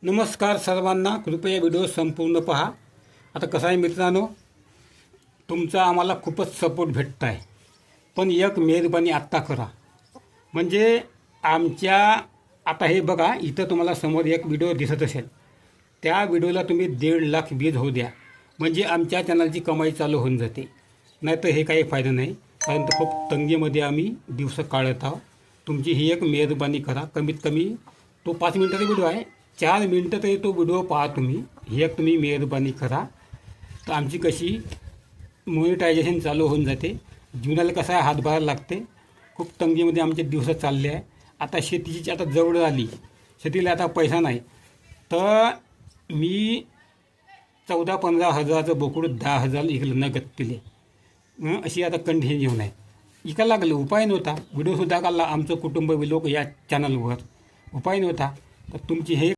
नमस्कार सर्वांना. कृपया व्हिडिओ संपूर्ण पहा. आता कसं आहे मित्रांनो, तुमचा आम्हाला खूपच सपोर्ट भेटत आहे, पण एक मेहरबानी आत्ता करा. म्हणजे आमच्या आता हे बघा, इथं तुम्हाला समोर एक व्हिडिओ दिसत असेल, त्या व्हिडिओला तुम्ही 1.5 लाख व्ह्यूज होऊ द्या, म्हणजे आमच्या चॅनलची कमाई चालू होऊन जाते. नाही तर हे काही फायदा नाही, कारण खूप तंगीमध्ये आम्ही दिवस काढत आहोत. तुमची ही एक मेहरबानी करा. कमीत कमी तो 5 मिनिटाचा व्हिडिओ आहे, 4 मिनटं तरी तो व्हिडिओ पहा तुम्ही. ही एक तुम्ही मेहरबानी करा, तर आमची कशी मोनिटायझेशन चालू होऊन जाते. जीवनाला कसं आहे, हातभार लागते. खूप तंगीमध्ये आमचे दिवस चालले आहे. आता शेतीची आता जवळ आली, शेतीला आता पैसा नाही, तर मी 14-15 हजाराचं बोकडं 10,000 इकलं नगद दिले. अशी आता कंडिशन घेऊन आहे. इकायला लागलं, उपाय नव्हता. व्हिडिओसुद्धा काढला आमचं कुटुंब लोक या चॅनलवर, उपाय नव्हता. तर तुमची हे